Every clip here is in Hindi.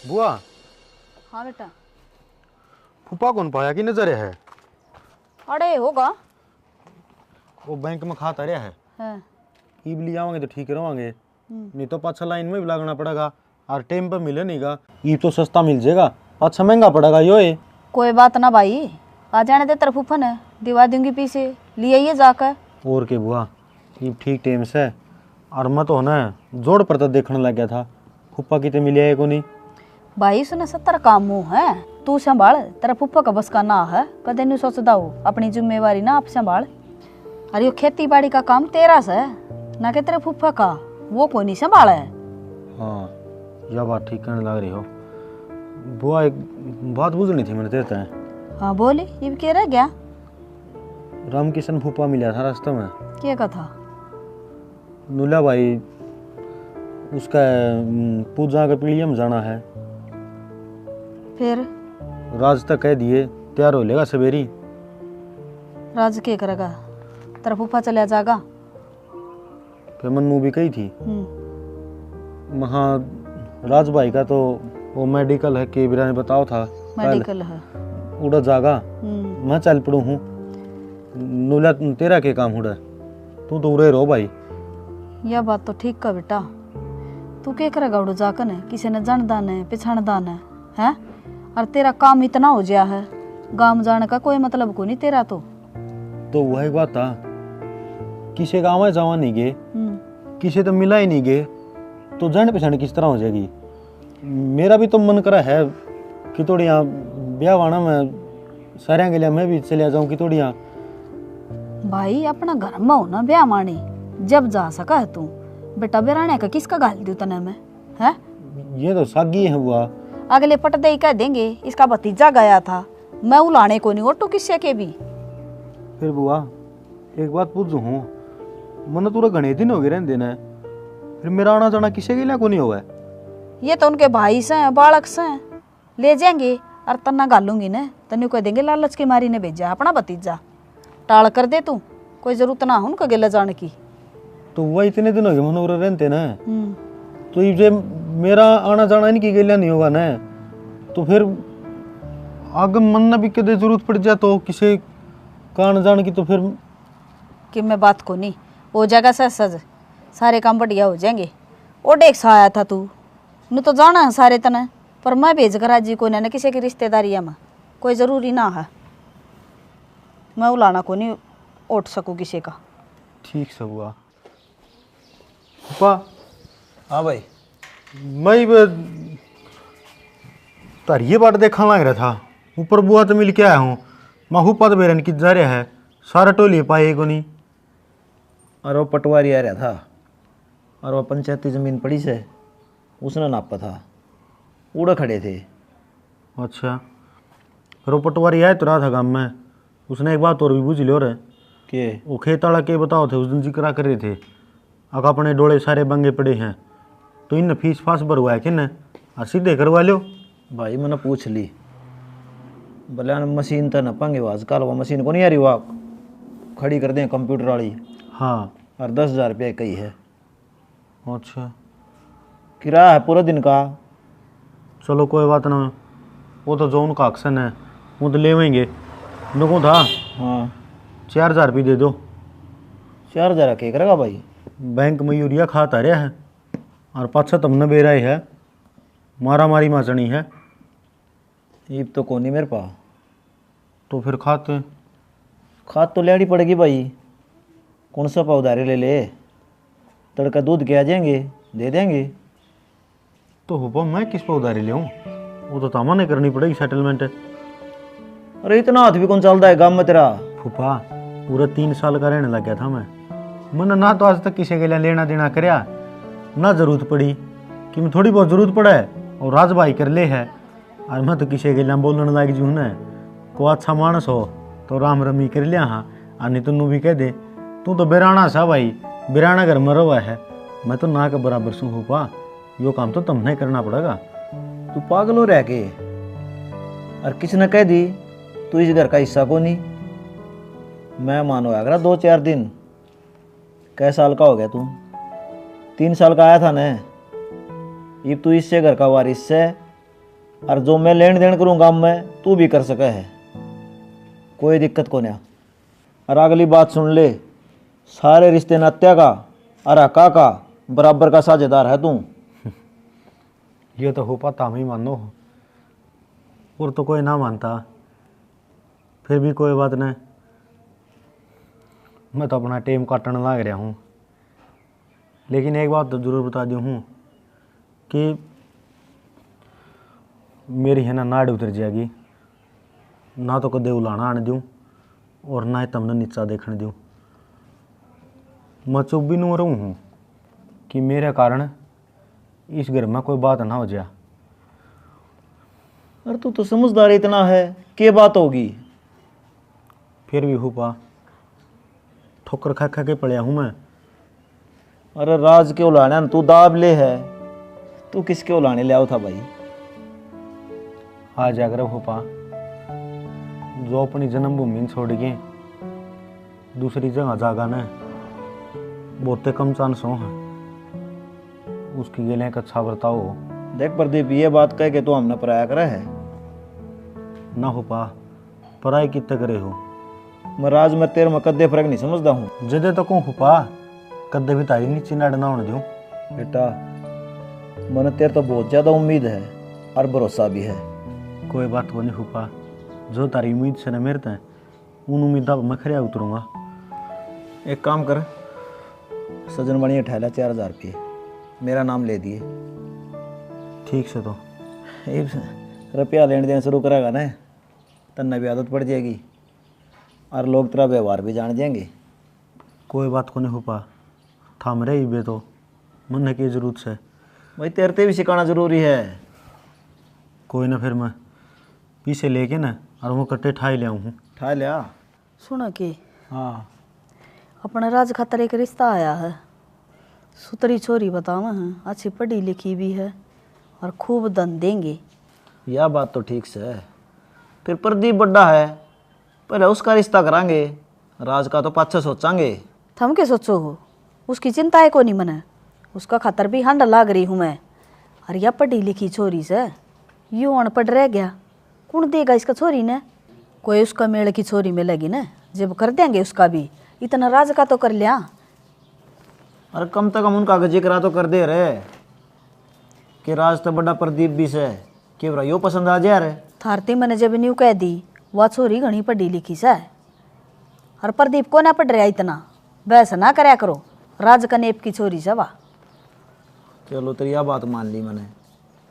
बुआ, हाँ बेटा। फूफा कौन पाया कि नजर है? अरे होगा। वो बैंक में खाता रहा है। हाँ। ईब ले आवांगे तो ठीक रहोगे, नहीं तो पाछा लाइन में भी लगना पड़ेगा और टाइम पर मिले नहीं गा। ईब तो सस्ता मिल जाएगा, पाछा महंगा पड़ेगा यो है। कोई बात ना भाई, आ जाने दे तरफ उफन है, दिवा दूंगी पीछे ले आइए जाकर। और के बुआ, ईब ठीक टाइम से। और मैं तो ना जोड़ पर तो देखने लग गया था, फूफा कितने मिले है को नहीं। भाई सुने 70 काम मुँह है, तू संभाल, तेरा फूफा का बस का ना है, कदे नहीं सोचता हो अपनी जिम्मेवारी ना आप संभाल। अरे खेती बाड़ी का काम तेरा से ना कि तेरे फूफा का, वो कोई नहीं संभाला है। हाँ, यह बात ठीक कहने लग रही हो बुआ। एक बात बुझनी थी मैंने देता है। हाँ बोली, ये क्या रह गया? रामकिशन फूफा मिला था रास्ते में। क्या कथा? नुला भाई उसका पूजा का पीढ़िया में जाना है। फिर राज तक कह दिए तैयार हो लेगा सवेरी। राज क्या करेगा? तेरा फूफा चला जाएगा। फिर मन्नू भी कही थी वहाँ राज भाई का तो वो मेडिकल है कि बिरा ने बताओ था मेडिकल है उड़ा जागा। मैं चल पड़ू हूँ। नुला तेरा के काम उड़ा, तू तो उड़े रहो भाई। यह बात तो ठीक का बेटा, तू क्या करेगा उड़ जाकर ने, किसी ने जान दान है पिछाण दान है? और तेरा काम इतना हो गया है, गांव जाने का कोई मतलब को नहीं तेरा तो वही बात था, किसी गाँव में जावा नहीं गए, किसी तो मिला ही नहीं गए, तो जान पहचान किस तरह हो जाएगी। मेरा भी तो मन करा है कि थोड़ी यहाँ ब्याह वाना में सारे के लिए मैं भी चले जाऊँ कि थोड़ी यहाँ। भाई अपना घर में हो ना ब्याह मानी, जब जा सका है तू। बेटा बेराने का किसका गाल दूं तने में है? ये तो सागी है बुआ। अगले पट दे कह देंगे इसका भतीजा गया था, मैं उलाने को नहीं ओटू किससे के भी। फिर बुआ एक बात पूछू हूँ, मन तुरा घने दिन हो गए रहने देना, फिर मेरा आना जाना किसी के लिए को नहीं होगा? ये तो उनके भाई से बालक से ले जाएंगे और तना गालूंगी न, तन्यू कह देंगे लालच की मारी ने भेजा अपना भतीजा, टाल कर दे तू, कोई जरूरत ना हो उनका गिला जाने की। तो वह इतने दिन हो गए मनोर रहते ना, तो ये मेरा आना जाना इनकी गलिया नहीं होगा ना, तो फिर आगे मन ना भी कदे जरूरत पड़ जाए तो किसी का आना जाने की, तो फिर कि मैं बात को नहीं हो जाएगा सज सज, सारे काम बढ़िया हो जाएंगे। ओ डेक सा आया था तू न तो जाना है सारे तना, पर मैं भेज कर आज को ना किसी की रिश्तेदारी में कोई ज़रूरी ना है, मैं उलाना को नहीं उठ सकूँ किसी का। ठीक सब हुआ। पापा। हाँ भाई। मैं तारिये बाट देखा लग रहा था, ऊपर बुआ तो मिल के आया हूँ, माहू पद बेरन की जा रहा है, सारा टोली पाए को नहीं। और वो पटवारी आ रहा था, और वो पंचायती ज़मीन पड़ी से उसने नापा था, उड़ खड़े थे। अच्छा, रो पटवारी आया तो रहा था गाँव में, उसने एक बात और भी बुझ लियो रे के वो खेत वाला के बताओ थे उस दिन जिक्र कर रहे थे, अगर अपने डोले सारे बंगे पड़े हैं तो इन फीस फास भरवाया कि न सीधे करवा लो। भाई मैंने पूछ ली, बोले मशीन तो न पाएंगे वो आजकल, वो मशीन को नहीं आ रही, वो खड़ी कर दें कंप्यूटर वाली। हाँ, और 10,000 रुपये कही है। अच्छा किराया है पूरे दिन का। चलो कोई बात ना, वो तो जो उनका अक्सन है वो तो लेवेंगे। उनको था हाँ 4,000 रुपये दे दो। 4,000 के करेगा भाई? बैंक में यूरिया खाता रहा है और पाछा तुमने बेरा ही है, मारा मारी माचनी है। ईब तो कौन नहीं मेरे पास। तो फिर खाते खाद तो लेनी पड़ेगी भाई, कौन सा पाव उधारे ले ले, तड़का दूध के आ जाएंगे दे देंगे। तो हो मैं किस पर उधारी ले, वो तो तामा नहीं करनी पड़ेगी सेटलमेंट। अरे इतना हाथ भी कौन चलता है गाँव में तेरा? फूफा पूरा 3 साल का रहने लग गया था मैंने ना तो आज तक किसी के लिए लेना देना करया, ना जरूरत पड़ी कि मैं थोड़ी बहुत जरूरत पड़ा है और राज भाई कर ले है। और मैं तो किसी के लिए बोलने लग जू न, को अच्छा मानस हो तो राम रमी कर लिया। हाँ, और नहीं तो नू भी कह दे तू तो बिराना सा भाई, बिराना घर में रवा है, मैं तो ना के बराबर सू फूफा, यो काम तो तुम नहीं करना पड़ेगा। तू पागल हो रह के, और किसने कह दी तू इस घर का हिस्सा को नहीं? मैं मानो अगर 2-4 दिन। कै साल का हो गया तू? 3 साल का आया था न, ये तू इससे घर का वारिस है, और जो मैं लेन देन करूँ गाँव में तू भी कर सके है, कोई दिक्कत को नहीं। और अगली बात सुन ले, सारे रिश्ते नात्या का और हका का बराबर का साझेदार है तू। ये तो हो पाता हम ही मानो, और तो कोई ना मानता, फिर भी कोई बात नहीं। मैं तो अपना टाइम काटने लग रहा हूँ, लेकिन एक बात तो ज़रूर बता दूँ हूँ कि मेरी है ना नाड़ उतर जाएगी, ना तो कदे उलाना आने दूँ और ना ही तुमने नीचा देखने दूँ। मैं चुप भी नहीं रहूँ हूँ कि मेरे कारण इस घर में कोई बात ना हो जाए। अरे तू तो समझदार इतना है, क्या बात होगी? फिर भी हुपा ठोकर खा खा के पड़िया हूँ मैं। अरे राज के उलाने न तू दाब ले है, तू किसके उलाने ले आओ था भाई? आ जाकर हुपा जो अपनी जन्मभूमि छोड़ के दूसरी जगह जागा न बहुते कम चांस हो हैं उसकी गेले एक अच्छा बर्ताव हो। देख प्रदीप, ये बात कह के तू हमने पराया करा है ना हुपा पराई कितने करे हो। मैं राज में तेरे में कद्दे फर्क नहीं समझता हूँ। जदे तो कहूँ हुपा कदे भी तारी नीचे नाड़ ना होने दूँ। बेटा मैंने तेरे तो बहुत ज़्यादा उम्मीद है और भरोसा भी है। कोई बात को नहीं हुपा, जो तारी उम्मीद से न मेरे तय उन उम्मीदा मैं खरिया उतरूँगा। एक काम कर, सजन बनिए ठहला 4000 रुपये मेरा नाम ले दिए। ठीक से तो रुपया लेन देन शुरू करेगा ना, तन्ना भी आदत पड़ जाएगी और लोग तेरा व्यवहार भी जान जाएंगे। कोई बात को नहीं हुपा, थाम रहे ही बे तो मन की जरूरत से भाई तेरे ते भी सिखाना जरूरी है। कोई ना, फिर मैं पीछे लेके ना और वो कट्टे ठाई ले आऊँ हूँ। ठा लिया? सुनो कि हाँ अपने राज खातर एक रिश्ता आया है, सुतरी छोरी बतावा है, अच्छी पढ़ी लिखी भी है और खूब धन देंगे। यह बात तो ठीक से है। फिर प्रदीप बड्डा है, पहले उसका रिश्ता करांगे, राज का तो पाछे सोचांगे। थम के सोचो हो, उसकी चिंता है को नहीं मने, उसका खातर भी हंड लाग रही हूँ मैं। और यह पढ़ी लिखी छोरी से यूँ अनपढ़ रह गया, कौन देगा इसका छोरी ने? कोई उसका मेल की छोरी में लगी ना, जब कर देंगे उसका भी, इतना राज का तो कर लिया। अरे कम से कम उनका जिक्र तो कर दे रहे कि राज तो बड़ा प्रदीप भी से कि यो पसंद आ जाए रे। थारती मैंने जब न्यू कह दी वह छोरी घनी पढ़ी लिखी से, और प्रदीप को ना पढ़ रहा इतना, वैसा ना करया करो, राज कनेप की छोरी से वाह। चलो तेरी यह बात मान ली मैंने,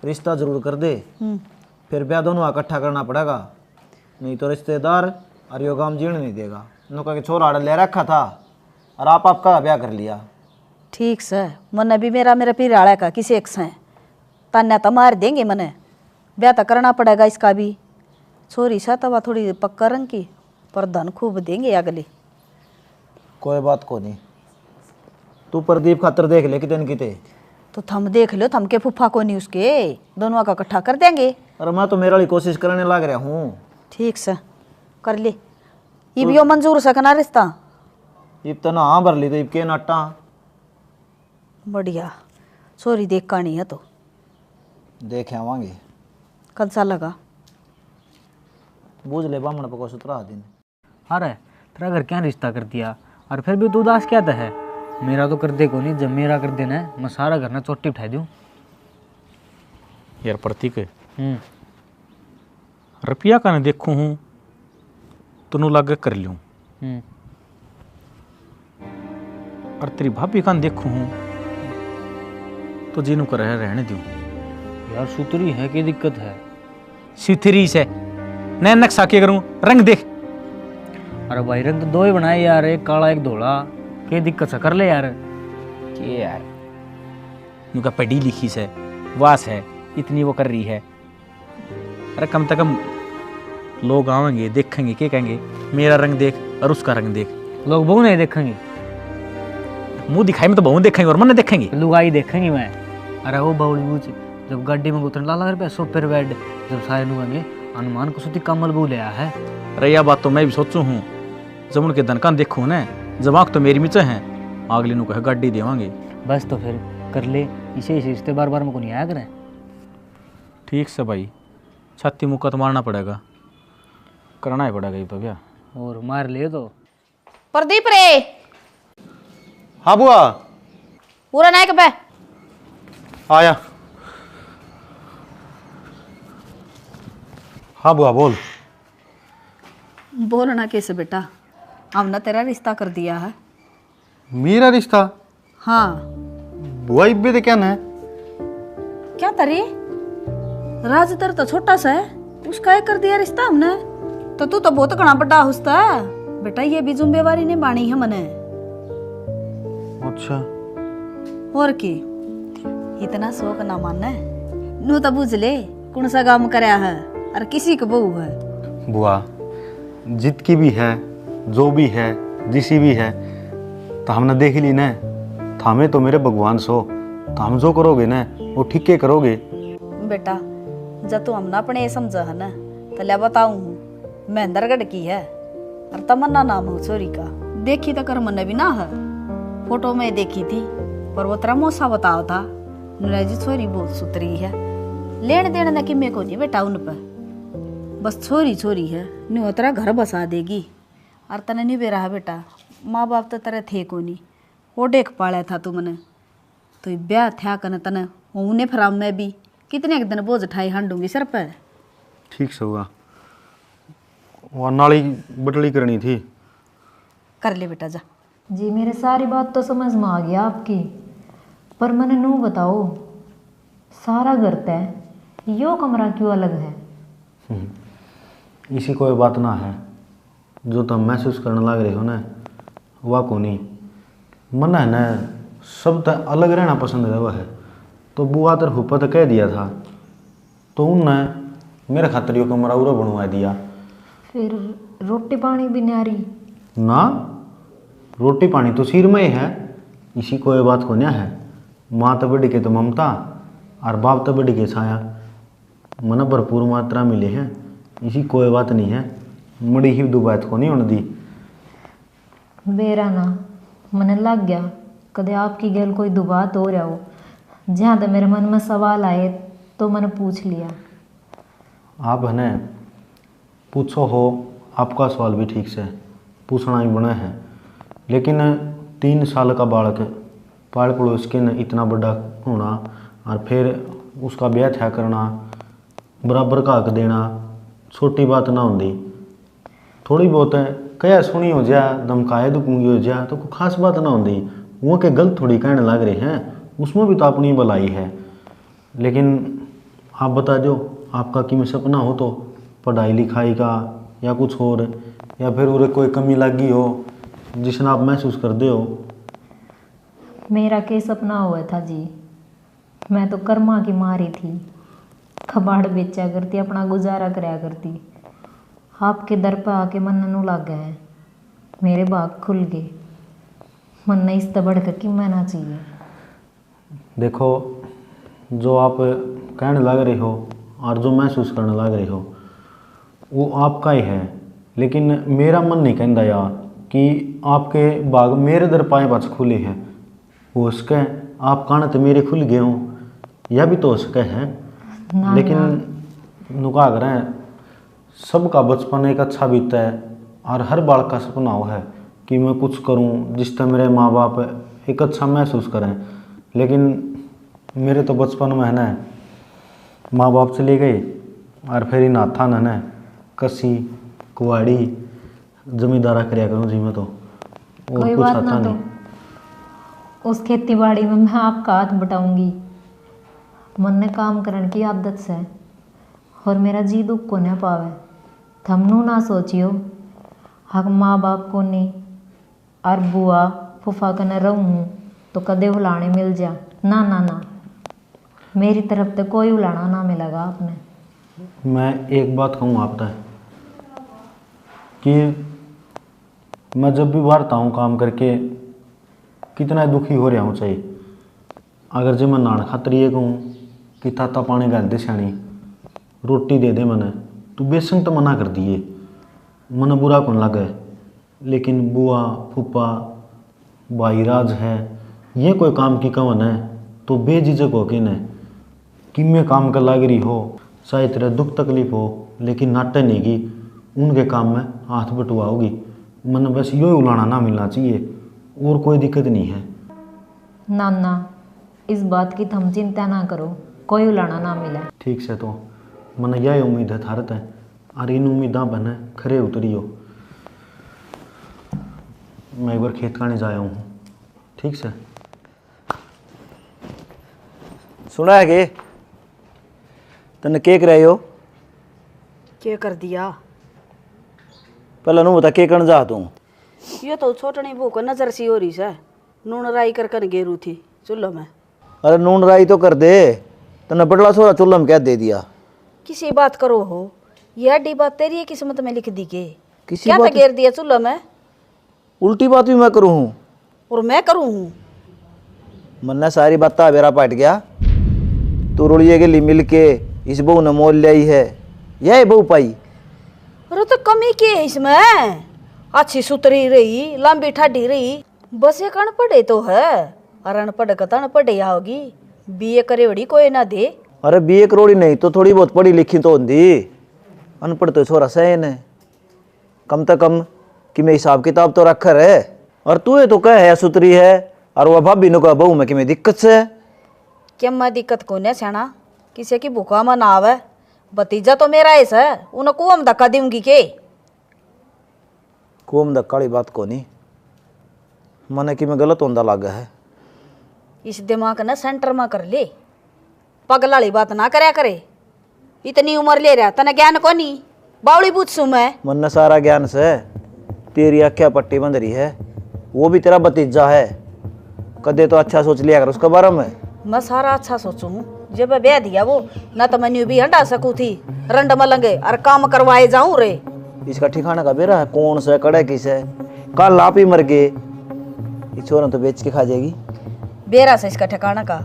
रिश्ता जरूर कर दे, फिर ब्याह दोनों इकट्ठा करना पड़ेगा, नहीं तो रिश्तेदार और यो काम जीण नहीं देगा। नौका के छोरा ले रखा था और आपका ब्याह कर लिया। ठीक से मन भी मेरा पीराड़ा का किसी एक से तान्या तो मार देंगे मने, ब्याह तो करना पड़ेगा इसका भी। छोरी सा तो वह थोड़ी पक्का रंग की, पर धन खूब देंगे अगले। कोई बात को नहीं, तू प्रदीप खातर देख ले कितने किते। तो थम देख लो, थम के फूफा को नहीं उसके, दोनों का इकट्ठा कर देंगे। अरे मैं तो मेरे वाली कोशिश करने लग रहा हूँ। ठीक से कर ले, ये भी मंजूर सकना रिश्ता। इब तो ना हाँ भर ली तो इब के नाटा। बढ़िया, छोरी देख कानी है तो देख आवांगे। कल सा लगा बूझ ले बामण पको सुतरा दिन। अरे तेरा घर क्या रिश्ता कर दिया, और फिर भी तू उदास क्या है? मेरा तो कर दे को नहीं, जब मेरा कर देना है मैं सारा घर ना चोटी उठा दूँ। यार प्रतीक, रुपया का नहीं देखूँ हूँ तनु लागे कर लूँ, और तेरी भाभी का देखूँ हूँ तो जीनू कर रहने दूँ। यार सुतरी है, क्या दिक्कत है? सिथरी से नया नक्शा क्या करूँ, रंग देख। अरे भाई रंग तो दो ही बनाए यार, एक काला एक धोला, क्या दिक्कत से कर ले यार। के यार नुका पढ़ी लिखी से वास है, इतनी वो कर रही है। अरे कम से कम लोग आवेंगे देखेंगे, क्या कहेंगे, मेरा रंग देख और उसका रंग देख। लोग बहू नहीं देखेंगे, मुंह दिखाई में तो बहू देखेंगे और मन देखेंगे। लुगाई देखेंगे मैं। अरे वो बाउली बूझ, जब गाड़ी में उतरने लाला रुपया सोफे बेड, जब सारे लोग आएंगे अनुमान को सुती कमल बू ले आया है। अरे यह बात तो मैं भी सोचू हूँ, जब उनके धनकान देखूँ ना, जवाक तो मेरी मिचे हैं, अगले नु कहे गाड़ी देवांगे। बस तो फिर कर ले, इसे रिश्ते बार बार में को नहीं आया करें। ठीक से भाई, छाती मुक्का तो मारना पड़ेगा, करना ही पड़ेगा ये तो क्या। और मार ले तो। प्रदीप रे, हाँ बुआ पूरा नायक बे। आया। हाँ बुआ बोल। बोलना कैसे बेटा, हमने तेरा रिश्ता कर दिया है। मेरा रिश्ता? हाँ। बुआ इब्बे तो क्या है? क्या तरी राज तेरा तो छोटा सा है, उसका एक कर दिया रिश्ता हमने। तो तू तो बहुत घना बड़ा हुस्ता है बेटा, ये भी जुम्मेवारी नहीं बानी है मने। अच्छा। और की इतना शौक ना माने, नू तो बुझ ले कौन सा काम करया है और किसी को बहू है। बुआ जितकी भी है, जो भी है, जिसी भी है, तो हमने देख ली न, थामे तो मेरे भगवान सो, तो हम जो करोगे न वो ठीक के करोगे। बेटा जब तू हमने अपने समझा है ना, तो ले बताऊं महेंद्रगढ़ की है और तमन्ना नाम है छोरी का। देखी तो कर मन भी ना है, फोटो में देखी थी, पर वो तेरा मौसा बताओ था जी छोरी बहुत सुतरी है। लेन देन न कि मैं को नहीं बेटा उन पर, बस छोरी छोरी है, नहीं तेरा घर बसा देगी। और तने नहीं बेरा बेटा, माँ बाप तो तेरे थे को नहीं, वो देख पाला था तू मने, तो ब्याह था कन तने उन्हें फिर मैं भी कितने एक दिन बोझ उठाई हांडूंगी सर पे। ठीक से हुआ, वो नाली बटली करनी थी। कर ले बेटा जा। जी मेरे सारी बात तो समझ में आ गया आपकी, पर मैंने नू बताओ सारा घर तय यो कमरा क्यों अलग है? इसी कोई बात ना है, जो तुम महसूस करने लग रहे हो ना वह को नहीं मन है न, सब तक अलग रहना पसंद है। वह है तो बुआ तर हुपा तो कह दिया था, तो उनने मेरे खातिर यो कमरा उरा बनवा दिया। फिर रोटी पानी भी न्यारी ना, रोटी पानी तो सिर में ही है, इसी कोई बात को न्या है। माँ तो बड़ी के तो ममता और बाप तो बड़ी के छाया, मन भरपूर मात्रा मिले हैं, इसी कोई बात नहीं है। मड़ी ही दो बात को नहीं होने दी। बेरा ना मने लग गया कदे आपकी गैल कोई दुबात हो रहा हो, जहाँ तक मेरे मन में सवाल आए तो मैंने पूछ लिया। आप है न पूछो हो, आपका सवाल भी ठीक से पूछना ही बना है, लेकिन 3 साल का बालक पाल पड़ोस के न इतना बड़ा होना और फिर उसका ब्याह था करना, बराबर का हक देना छोटी बात ना होती। थोड़ी बहुत है कया सुनी हो जा, धमकाए दुपूंगी हो जा, तो कोई खास बात ना होती। वो के गलत थोड़ी कहने लग रहे हैं, उसमें भी तो अपनी भलाई है। लेकिन आप बता दो, आपका कि में सपना हो तो पढ़ाई लिखाई का या कुछ और, या फिर उरे कोई कमी लगी हो जिसने आप महसूस कर दे हो। मेरा के सपना हुआ था जी, मैं तो कर्मा की मारी थी, कबाड़ बेचा करती, अपना गुजारा कराया करती। आपके दर पर आके मन नू लग गया है, मेरे बाग खुल गए, मन नहीं इस बढ़ कर कि मैना चाहिए। देखो जो आप कहने लग रहे हो और जो महसूस करने लग रहे हो वो आपका ही है, लेकिन मेरा मन नहीं कहता यार कि आपके बाग मेरे दर पाए पास खुले हैं। हो सके आप कान तो मेरे खुल गए हों, यह भी तो हो सके है। लेकिन नुका करें सबका बचपन एक अच्छा बीता है और हर बालक का सपना हो है कि मैं कुछ करूं जिससे मेरे माँ बाप एक अच्छा महसूस करें। लेकिन मेरे तो बचपन में है ना माँ बाप चले गए और फिर इन हाथा न कसी कुआड़ी जमींदारा कराया करूँ जी मैं तो, और कोई कुछ बात आता ना, नहीं। तो उस खेती बाड़ी में मैं आपका हाथ बटाऊंगी, मन ने काम करने की आदत से, और मेरा जी दुख को न पावे। थमनू ना सोचियो हक माँ बाप को नहीं और बुआ फूफा कने रहूँ तो कदे उलाने मिल जा, ना ना ना, मेरी तरफ से कोई उलाना ना मिलेगा आपने। मैं एक बात कहूँ आप तक कि मैं जब भी वारता हूँ काम करके कितना दुखी हो रहा हूँ चाहिए, अगर जो मैं नान खातर ये कहूँ कि ताता पानी गाल दे सियाणी रोटी दे दे मैंने, तो बेसन तो मना कर दिए, मन बुरा कौन लगे। लेकिन बुआ फूफा भाई राज है, ये कोई काम की कवन है तो बेझिझक हो के न कि मैं काम कर लग रही हो चाहे तेरे दुख तकलीफ हो, लेकिन नाटे नहीं की उनके काम में हाथ बटुआओगी। मन बस यो ही उलाना ना मिलना चाहिए, और कोई दिक्कत नहीं है। नाना, इस बात की तुम चिंता ना करो, कोई उलाना ना मिले। ठीक से तो मन यही उम्मीद है थारत है, और इन उम्मीदा बने खरे उतरियो। मैं एक बार खेत खाने जाया हूँ। ठीक से सुना है कि तने के कर रहे हो? क्या कर दिया? पहले नू बता के करने जा तू? ये तो छोटनी भूख नजर सी हो रही से, नून राई कर गेरू थी चूल्हो में। अरे नून राई तो कर दे, तने बटला छोरा चूल्हा में क्या दे दिया? किसी बात करो हो, यह डी बात तेरी है किस्मत में लिख दी के। किसी क्या बात घेर दिया चूल्हो में? उल्टी बात भी मैं करूँ हूँ? और मैं करूँ हूँ? मन्ना सारी बात बेरा पाट गया। तू रोड़िए के लिए मिल के इस बहू ने मोल ली है, यह बहू पाई। अरे तो कमी क्या है इसमें? अच्छी सुतरी रही, लंबी ठाडी रही, बस एक अनपढ़े तो है। और अनपढ़ का तो अनपढ़ होगी, बीए करे बड़ी कोई ना दे। अरे बीए करोड़ी नहीं तो थोड़ी बहुत पढ़ी लिखी तो होती। अनपढ़ तो छोरा सहन है, कम से कम कि मैं हिसाब किताब तो रख है। और तू ये तो कह है सुतरी है, और वह भाभी ने कहा बहू में कि मैं दिक्कत से है। क्या मैं दिक्कत कौन है सेना? किसी की भूखा में ना आवे। भतीजा तो मेरा ऐसा है, उन्हें कुआं में धक्का दूंगी के? कुआं में धक्का वाली बात को नहीं, मने कि मैं गलत होंदा लागा है। इस दिमाग ने सेंटर में कर ले, पगला वाली बात ना करया करे। इतनी उम्र ले रहा तने ज्ञान को नहीं, बावली पूछू मैं। मन ने सारा ज्ञान से तेरी आख्या पट्टी बंध रही है, वो भी तेरा भतीजा है। कदे तो अच्छा सोच लिया कर उसके बारे में। मैं सारा अच्छा सोचू हूँ, जब ब्याह दिया वो ना तो मैं भी हंडा सकू थी रंड मलंगे और काम करवाए जाऊं रे। इसका ठिकाना का बेरा है कौन सा कड़े किस है? कल आप ही मर गए, ये छोरा तो बेच के खा जाएगी। बेरा से इसका ठिकाना का,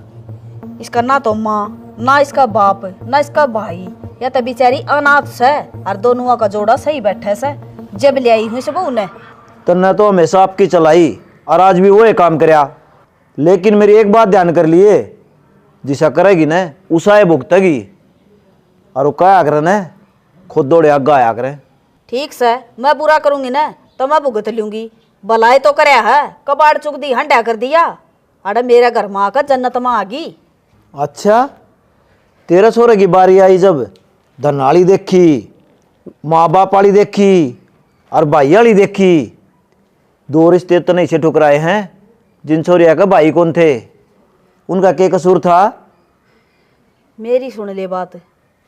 इसका ना तो माँ ना इसका बाप ना इसका भाई, या तो बेचारी अनाथ से, और दोनों का जोड़ा सही बैठे से जब ले आई हूँ इस बहू ने। तन्ने तो हमेशा आपकी चलाई और आज भी वो ये काम करया। लेकिन मेरी एक बात ध्यान कर लिए, जिसा करेगी न उसा भुगतेगी। और वो क्या करे न, खुद दौड़े आगा आया करे। ठीक से मैं बुरा करूंगी ना तो मैं भुगत लूंगी। भलाई तो करया है, कबाड़ चुक दी हंडा कर दिया, अरे मेरे घर में आकर जन्नत में आ गई। अच्छा तेरा छोरे की बारी आई, जब धनाली देखी, माँ बाप वाली देखी और भाई वाली देखी, दो रिश्ते तो नहीं से ठुकराए हैं। जिन छोरिया का भाई कौन थे, उनका क्या कसूर था? मेरी सुन ले बात,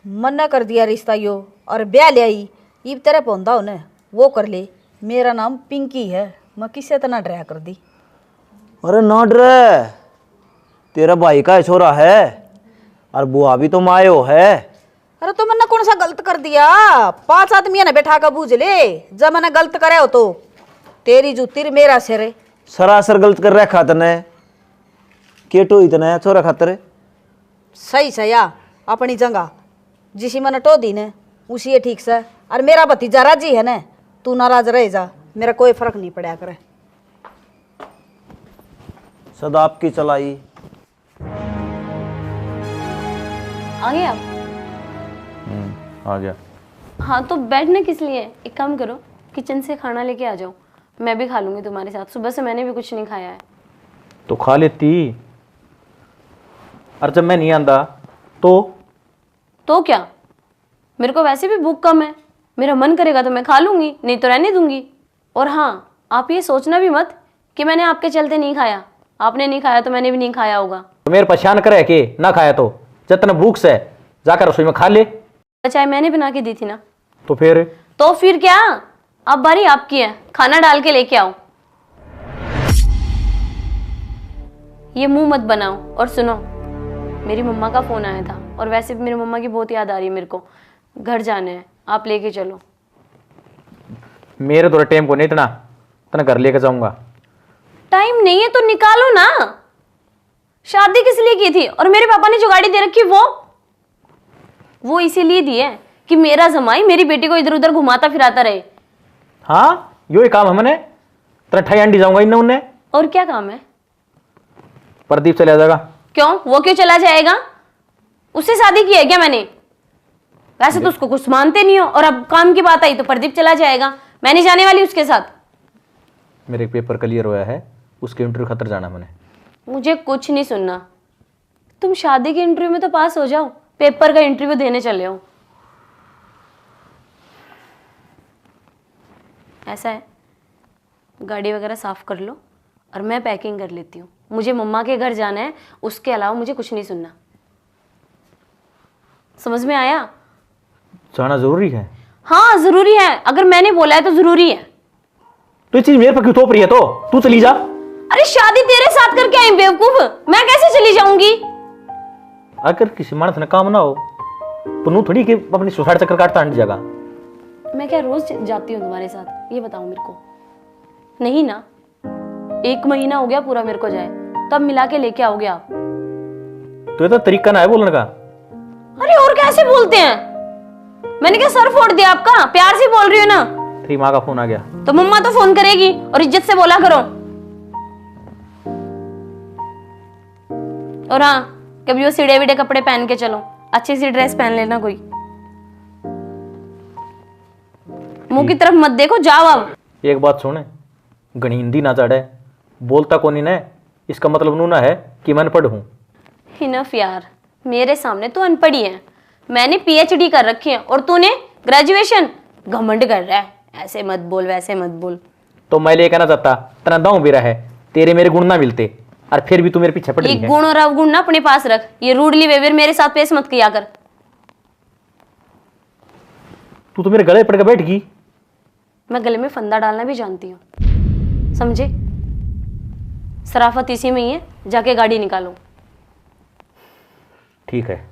मना कर दिया रिश्ता यो और ब्याह ले आई। इब तेरे पौधा उन्हें वो कर ले। मेरा नाम पिंकी है, मैं किसे तना डरा कर दी। अरे ना डरे, तेरा भाई का छोरा है और बुआ भी तो मायो है। अरे तो मैंने कौन सा गलत कर दिया? 5 आदमी ने बैठा कर बूझ ले, जब मैंने गलत करे हो तो तेरी जूती मेरा सिर है। सरासर गलत कर रखा तने, केटो इतना छोरा खातर। सही सया अपनी जगह जिसी मैंने टो दी ने उसी है ठीक से। और मेरा भतीजा राजी है न, तू नाराज रह जा, मेरा कोई फर्क नहीं पड़ा करे। सदा आपकी चलाई। आ गए आप? आ गया। हाँ तो बैठना किस लिए? एक काम करो, किचन से खाना लेके आ जाओ, मैं भी खा लूँगी तुम्हारे साथ। सुबह से मैंने भी कुछ नहीं खाया है। तो खा लेती, और जब मैं नहीं आंदा तो क्या? मेरे को वैसे भी भूख कम है, मेरा मन करेगा तो मैं खा लूँगी, नहीं तो रहने दूंगी। और हाँ, आप ये सोचना भी मत कि मैंने आपके चलते नहीं खाया। आपने नहीं खाया तो मैंने भी नहीं खाया होगा। तो मेरे परेशान करे कि ना खाया तो जितना भूख से जाकर रसोई में खा ले। चाय मैंने बना के दी थी ना। तो फिर क्या? अब बारी आपकी है, खाना डाल के लेके आओ। ये मुंह मत बनाओ। और सुनो, मेरी मम्मा का फोन आया था, और वैसे भी मेरी मम्मा की बहुत याद आ रही है मेरे को। घर जाने हैं, आप लेके चलो। मेरे तो टाइम को नहीं इतना घर लेके जाऊंगा। टाइम नहीं है तो निकालो ना। शादी किस लिए की थी? और मेरे पापा ने जो गाड़ी दे रखी वो इसीलिए दी है कि मेरा जमाई मेरी बेटी को इधर उधर घुमाता फिराता रहे। हाँ, यो ही काम है। मैंने तेरा ठाई अंडी जाऊंगा इन उन्हें। और क्या काम है? प्रदीप चला जाएगा। क्यों? वो क्यों चला जाएगा? उससे शादी की है क्या मैंने? वैसे तो उसको कुछ मानते नहीं हो, और अब काम की बात आई तो प्रदीप चला जाएगा, मैं नहीं जाने वाली उसके साथ। मेरे पेपर क्लियर हुआ है, उसके इंटरव्यू खातर जाना मैंने। मुझे कुछ नहीं सुनना, तुम शादी के इंटरव्यू में तो पास हो जाओ, पेपर का इंटरव्यू देने चले हो। ऐसा है, गाड़ी वगैरह साफ कर लो और मैं पैकिंग कर लेती हूँ। मुझे मम्मा के घर जाना है, उसके अलावा मुझे कुछ नहीं सुनना। समझ में आया? जाना जरूरी है? हाँ जरूरी है, अगर मैंने बोला है तो जरूरी है। तो ये चीज मेरे पर क्यों थोप रही है? तो तू चली जा। अरे शादी तेरे साथ करके आई बेवकूफ, मैं कैसे चली जाऊंगी? अगर किसी मानस ने काम ना हो तो नू थोड़ी कि अपनी सुसाइड चक्कर काटता हट जाएगा। मैं क्या रोज जाती हूँ तुम्हारे साथ? ये बताओ मेरे को। नहीं ना, 1 महीना हो गया पूरा मेरे को जाए, तब मिला के लेके आओगे आप। तो ये तो तरीका ना है बोलने का। अरे और कैसे बोलते हैं? मैंने क्या सर फोड़ दिया आपका? प्यार से बोल रही हो ना। तेरी माँ का फोन आ गया। तो मम्मा तो फोन करेगी, और इज्जत से बोला करो। और हाँ, कभी वो सीढ़े वीडे कपड़े पहन के चलो, अच्छी सी ड्रेस पहन लेना कोई। मुंह की तरफ मत देखो, जाओ अब। एक बात सुने, घनी हिंदी ना चढ़े, बोलता कोनी ने, इसका मतलब नू ना है कि मैं अनपढ़ हूं। इनफ यार, मेरे सामने तो अनपढ़ी है, मैंने पीएचडी कर रखी है और तूने ग्रेजुएशन। घमंड कर रहा है, ऐसे मत बोल वैसे मत बोल। तो मैं ये कहना चाहता, तना दाऊं भी रहे, तेरे मेरे गुण ना मिलते, और फिर भी तू मेरे पीछे पड़ ये रही है। गुण और अवगुण ना अपने पास रख, ये रूडली बिहेवियर मेरे साथ पेश मत किया कर। तू तो मेरे गले पड़ के बैठ गई। मैं गले में फंदा डालना भी जानती हूँ, समझे? शराफत इसी में ही है, जाके गाड़ी निकालो। ठीक है।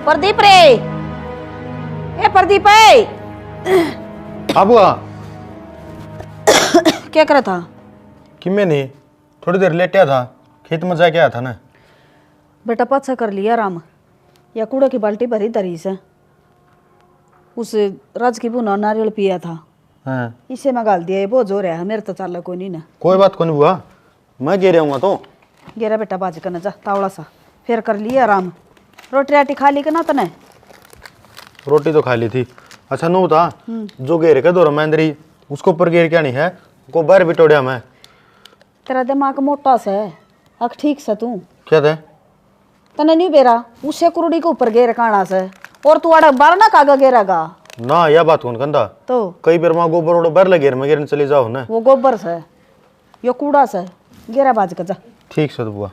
प्रदीप रे, ए प्रदीप है। हाँ बुआ। क्या करा था? कि मैं नहीं, थोड़ी देर लेटा था, खेत में जाके आया था ना। बेटा पाछा कर लिया राम, या कूड़े की बाल्टी भरी धरी से, उस राज की बुना नारियल पिया था, हाँ इसे मैं गाल दिया। ये बहुत जोर है, मेरे तो चाल कोई नहीं ना। कोई बात को नहीं बुआ, मैं गिर आऊँगा तो। गेरा बेटा बाज करना जा तावड़ा सा, फिर कर लिया आराम। रोटी राटी खा ली कि ना तने? रोटी तो खा ली थी। अच्छा नू था जो घेर के दो मैंदरी, उसको ऊपर घेर क्या नहीं है, को बाहर बिटोड़िया मैं। तेरा दिमाग मोटा सा है, अख ठीक सा तू। क्या थे? तने नहीं बेरा, उसे कुरुड़ी के ऊपर घेर काना से, और तू आड़ा बार ना कागा घेरागा ना। यह बात कौन कंधा, तो कई बार माँ गोबर उड़ो बाहर लगे में गिरने चली जाओ ना। वो गोबर से, यो कूड़ा से, घेरा बाज कर जा। ठीक से तो बुआ।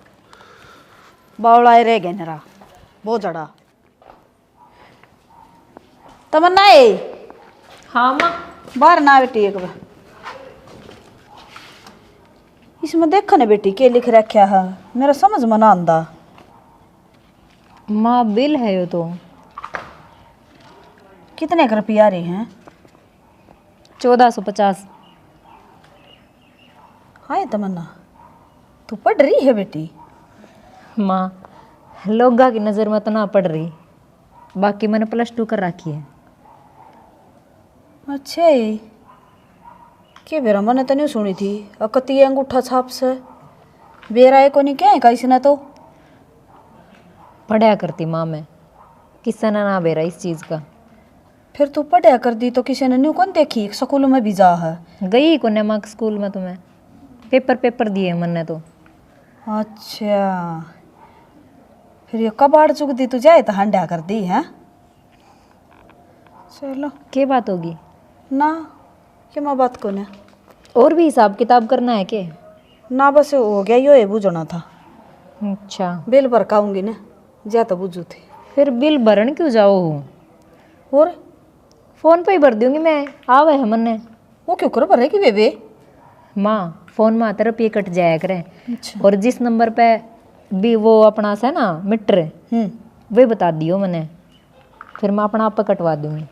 बावड़ाए रह गए नरा, बहुत जड़ा। तमन्ना है हाँ माँ। बाहर ना बेटी एक बार। इसमें देखा ना बेटी के लिख रखा है, मेरा समझ में ना आंदा। माँ बिल है यो तो। कितने का रुपया रही हैं? 1450। हाय तमन्ना, तू पढ़ रही है बेटी? माँ लोगा की नज़र में तो ना पड़ रही, बाकी मैंने +2 कर रखी है। अच्छा है, के बेरा मैंने तो नहीं सुनी थी। अकती अंगूठा छाप से बेरा है को नहीं क्या है का इसने तो। पढ़ाया करती माँ मैं, किसी ने ना बेरा इस चीज़ का। फिर तू पढ़ाया कर दी तो किसी ने न्यू कौन देखी? स्कूल में भी जा है। गई को माँ के स्कूल में तो मैं पेपर दिए मैंने तो। अच्छा, फिर ये कबाड़ चुक दी तू जाए तो हंडा कर दी है। चलो क्या बात होगी ना, कि मैं बात को ना। और भी हिसाब किताब करना है के? ना बस हो गया, यो ये बुझना था। अच्छा बिल भर काऊंगी ना, जा तो बुझू थे। फिर बिल भरन क्यों जाओ? और फ़ोन पे ही भर दूंगी मैं, आवे है मन्ने। वो क्यों कर भरेगी बेबे? माँ फ़ोन में आता रुपये कट जाया करें, अच्छा। और जिस नंबर पे भी वो अपना से ना मीटर वे बता दियो मैंने, फिर मैं अपना आप पे कटवा दूंगी।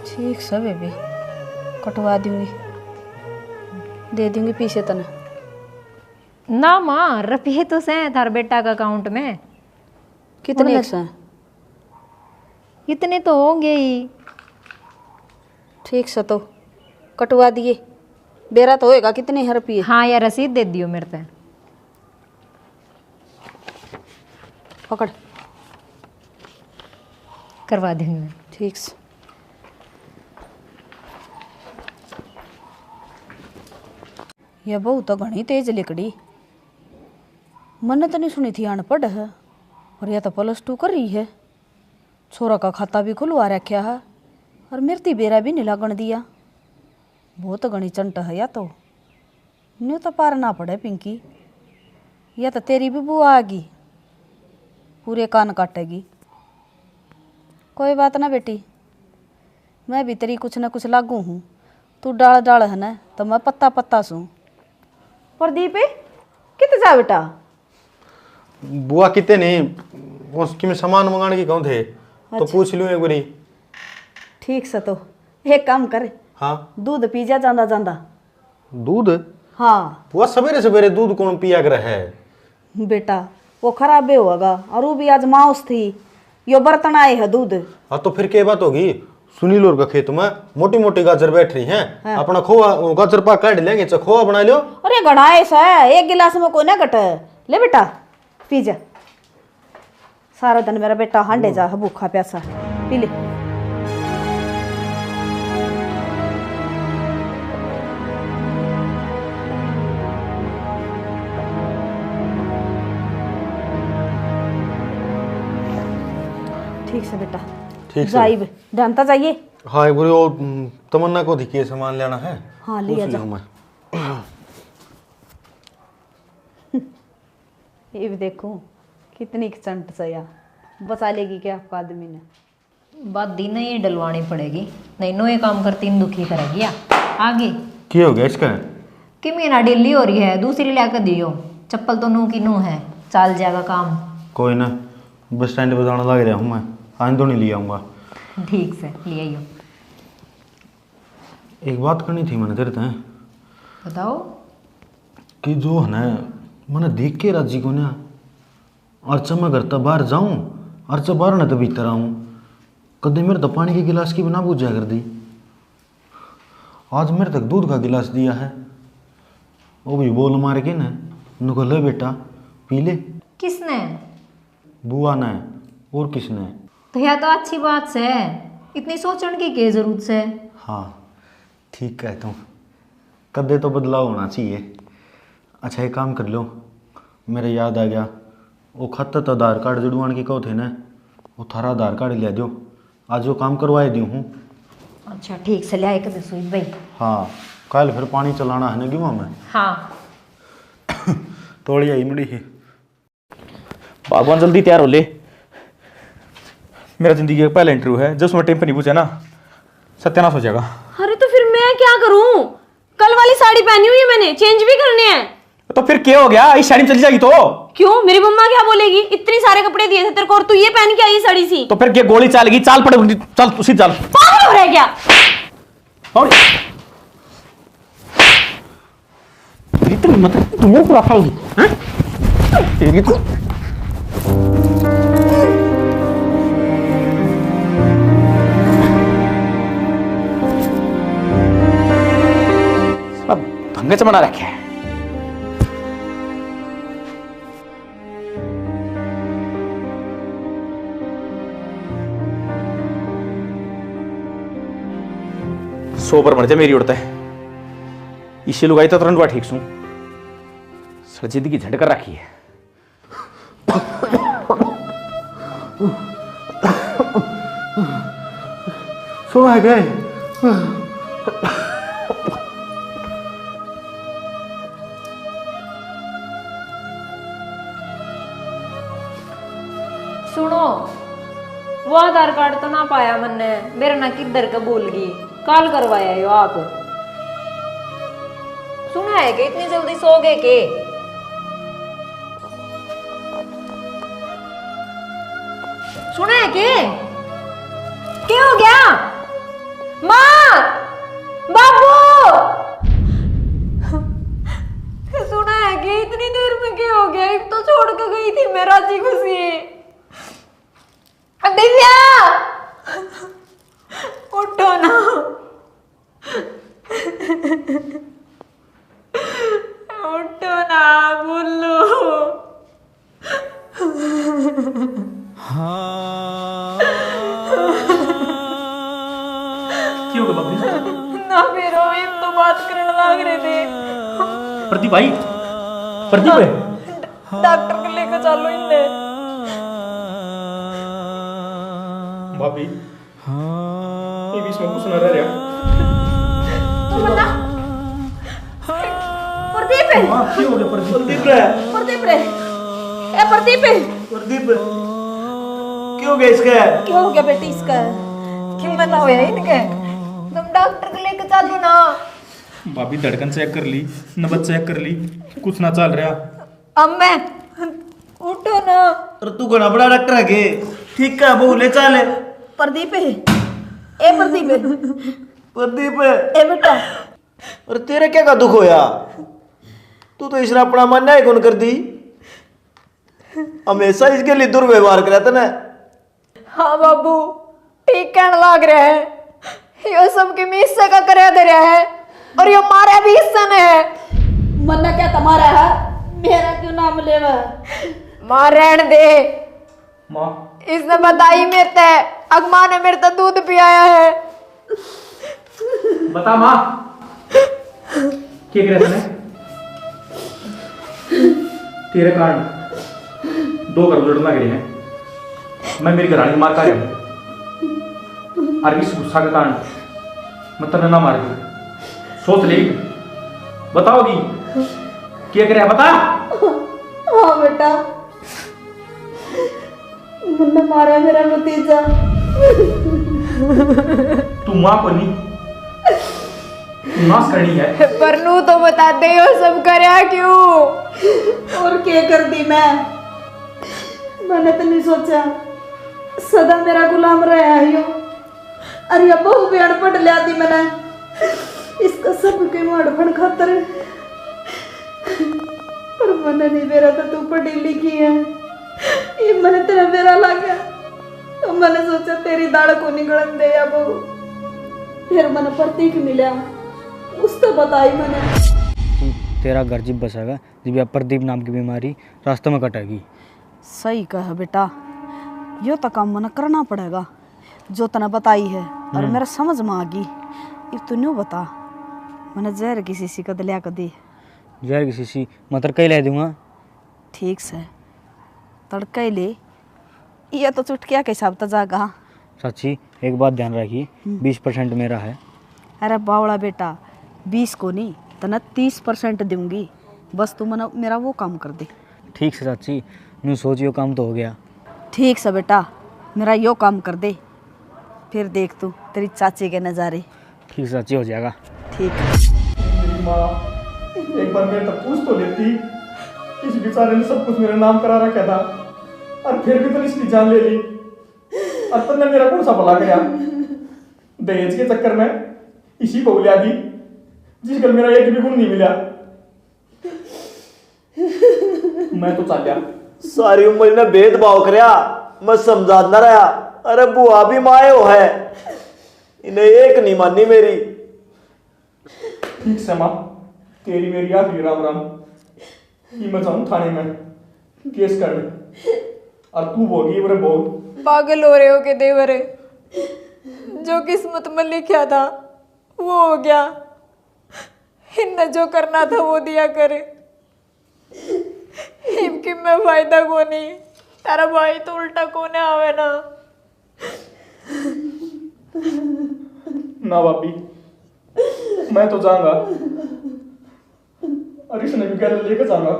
ठीक है बेबी, कटवा दूंगी, दे दूंगी पीछे तना। ना माँ रुपये तो से थार बेटा का अकाउंट में। कितने एक सौ? इतने तो होंगे ही। ठीक से तो कटवा दिए, बेरा तो होएगा कितने है रुपये? हाँ या रसीद दे दियो मेरे पे। पकड़। करवा देंगे मैं। ठीक से। यह बहू तो घनी तेज लिकड़ी। मैंने तो नहीं सुनी थी अनपढ़ है और यह तो +2 कर रही है। छोरा का खाता भी खुलवा रखा है और मिर्ती बेरा भी नहीं लागण दिया। बहुत घनी चंट है या तो न्यू तो पार ना पड़े पिंकी। या तो तेरी भी बुआ आगी पूरे कान काटेगी। कोई बात ना बेटी, मैं भी तेरी कुछ ना कुछ लागू हूँ। तू डाल डाल है ना तो मैं पत्ता पत्ता सूँ। प्रदीप कित जा बेटा? बुआ कितने नहीं उसकी में सामान मंगाने की कौन थे तो पूछ लूँ एक बारी। ठीक से तो एक काम कर। हाँ दूध पी जा जांदा जांदा। दूध? हाँ बुआ सवेरे सवेरे दूध कौन पिया कर है? बेटा वो खराब भी होगा और वो भी आज माउस थी। यो बर्तन आए है दूध। हाँ तो फिर क्या बात होगी? सुनील और का खेत में मोटी मोटी गाजर बैठ रही हैं। हाँ। अपना खोआ गाजर पाक काट लेंगे तो खोआ बना लो। अरे घड़ा ऐसा है एक गिलास में कोई ना घट। ले बेटा पी जा। सारा दिन मेरा बेटा हांडे जा भूखा प्यासा। पी ले। ठीक से बेटा। ठीक से। जाइब जानता जाइए। हाँ एक बारी वो तमन्ना को दिखिए सामान लेना है। हाँ ले पूछ जा। लूँ मैं। ये भी देखो कितनी चंट सया बचा लेगी क्या आपका आदमी ने। बात दिन ही डलवानी पड़ेगी, नहीं नो ये काम करती इन दुखी करेगी। आगे क्या हो गया इसका? कि महीना डेली हो रही है, दूसरी ला कर दियो। चप्पल तो नू की नू है, चल जाएगा काम। कोई ना बस स्टैंड पर जाना लग रहा हूँ मैं। आज तो नहीं ले आऊँगा। ठीक से ले आइयो। एक बात करनी थी मैंने तेरे हैं बताओ। कि जो है ना मैंने देख के राजी को ना अर्चा मैं घर तक बाहर जाऊँ अर्चा बाहर ना तो भीतर आऊँ कदे मेरे तो पानी के गिलास की बिना पूजा कर दी। आज मेरे तक दूध का गिलास दिया है वो भी बोल मार के ना उनको ले बेटा पी ले। किसने? बुआ ने। और किसने? तो यह तो अच्छी बात से, इतनी सोचने की क्या जरूरत से? हाँ ठीक कहता हूँ कदे तो बदलाव होना चाहिए। अच्छा एक काम कर लो मेरे याद आ गया वो खत तो आधार कार्ड जुड़वाने की कहो थे ना वो थारा आधार कार्ड ले दो आज वो काम करवाए दी हूँ। अच्छा ठीक से ले आए कदे सुई भाई। हाँ कल फिर पानी चलाना है ना गिवा में। हाँ तोड़ी आई मुड़ी ही। भगवान जल्दी तैयार हो ले। मेरा जिंदगी का पहला इंटरव्यू है, जब उसमें टेम्पर नहीं पूछा ना सत्यानाश हो जाएगा। अरे तो फिर मैं क्या करूं? कल वाली साड़ी पहनी हुई है मैंने, चेंज भी करने हैं। तो फिर क्या हो गया? इस साड़ी में चली जाएगी तो क्यों? मेरी मम्मा क्या बोलेगी? इतने सारे कपड़े दिए थे तेरे को और तू ये पहन के आई सड़ी सी। तो फिर क्या गोली चालेगी? चाल पड़ेगी। चल उसी चाल। पागल हो रहा है क्या? और इतनी मत तुम मेरे को रखाओगी हैं? तेरी तो सब भंगे से बना रखे हैं। सो पर मर जा मेरी उड़ता है इसे लुगाई तो तुरंत ठीक सू सर जिंदगी झंड कर रखी है। सो है गए। सुनो वो आधार कार्ड तो ना पाया मैंने, मेरा ना किधर का भूल गई। कल करवाया यो आप। सुना है कि इतनी जल्दी सो गए के? सुना है कि क्या हो गया? माँ बाबू सुना है कि इतनी देर में क्या हो गया? एक तो छोड़ के गई थी मैं राजी खुशी। दिव्या उठो ना। रो तो बात करने लग रहे थे। प्रदीप भाई, प्रदीप है। डॉक्टर को लेकर चलो इन्हें। भाभी ये बीच में कुछ ना रह रहा। प्रदीप है, क्यों हो गया प्रदीप? प्रदीप रे, प्रदीप रे, ए प्रदीप है। प्रदीप क्यों गए इसके? क्या हो गया बेटी इसका? क्यों मना हुआ इनके? तुम डॉक्टर को लेकर चलो ना। भाभी धड़कन चेक कर ली, नब्ज चेक कर ली, कुछ ना चल रहा। अम्मे उठो ना। अरे तू घना बड़ा डॉक्टर है के? ठीक है बहू ले चल। प्रदीप है, ए प्रदीप है, प्रदीप ए बेटा। अरे तेरे क्या का दुख होया? तू तो इसने अपना मन नहीं कौन कर दी, हमेशा इसके लिए दुर्व्यवहार कराता ना। हाँ बाबू ठीक कहने लग रहे हैं। यो सबके में हिस्सा का करे दे रहा है और यो मारा भी हिस्सा ने है। मन्ना क्या तुम्हारा है, मेरा क्यों नाम लेवा? मां रहने दे। माँ इसने बताई मेरे ते अगमा ने मेरे ते दूध पियाया है। बता माँ, क्या करे तूने? तेरे कारण 2 घर लड़ना गिरे हैं। मैं मेरी घरानी मार का रहा हूँ और इस गुस्सा के कारण मैं तने ना मार दी। सोच ले, बताओगी क्या करे? बता। हाँ बेटा, मुन्ना मारा मेरा भतीजा। तू माँ को नहीं, तू नाश करनी है। पर नू तो बता दे यो सब करया क्यों? और क्या कर दी मैंने तो नहीं सोचा सदा मेरा गुलाम रहा है यो। अरे अब बहू भी अड़पट लिया दी मैंने, इसका सब के अड़पण खातर। पर मैंने नहीं बेरा तो तू पढ़ी लिखी है, ये मैंने तेरा बेरा लगा तो मैंने सोचा तेरी दाड़ को निकलन दे या बहू। फिर मैंने प्रतीक मिला, उससे बताई मैंने। तेरा घर जब बसेगा जब यह प्रदीप नाम की बीमारी रास्ते में कटेगी। सही कहा बेटा, यो तो काम मना करना पड़ेगा जो तना बताई है और मेरा समझ में आ गई। अब तू न्यू बता, मैंने जहर किसी सी का दलिया कर दी। जहर की शीशी मतलब कई ले दूंगा। ठीक से तड़का ही ले, ये तो चुटकिया के हिसाब तो जागा। चाची एक बात ध्यान रखी, 20% मेरा है। अरे बावड़ा बेटा, 20 को नहीं तना 30% दूंगी, बस तू मना मेरा वो काम कर दे। ठीक से चाची, यूँ सोचियो काम तो हो गया। ठीक से बेटा, मेरा यो काम कर दे, फिर देख तू तेरी चाची के नज़ारे। ठीक से चाची, हो जाएगा। ठीक। मेरी माँ एक बार मेरे तक पूछ तो लेती, इस बेचारे ने सब कुछ मेरे नाम करा रखा था और फिर भी तो इसकी जान ले ली। और तुमने मेरा कौन सा भला गया? दहेज के चक्कर में इसी को बुला दी जिस कल मेरा एक भी गुण नहीं मिला। मैं तो चाह गया। सारी उम्र ने भेदभाव करया, मैं समझा न रहा। अरे बुआ भी मायो है, इन्हें एक नहीं मानी मेरी। ठीक से माँ, तेरी मेरी आखिरी राम राम। ये मैं जाऊँ थाने में केस करने और तू भोगी मेरे भोग। पागल हो रहे हो के देवरे, जो किस्मत में लिखा था वो हो गया। इनने जो करना था वो दिया करे। इनकी में फायदा को नहीं, तारा भाई तो उल्टा कोने आवे ना। ना भाभी, मैं तो जाऊंगा और इसने भी क्या लेकर जाऊंगा।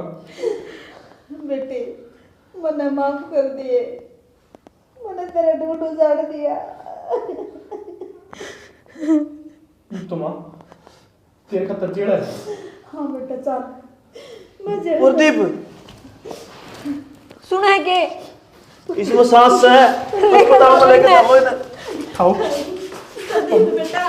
बेटे मैंने माफ कर दिए, मैंने तेरा ढूंढ उजाड़ दिया। तो माँ तेरे खतर जेड़ा है। हाँ बेटा चल, मैं जेल। प्रदीप सुना है के इसमें सांस है, अस्पताल में लेके जाओ इन्हें। खाओ बेटा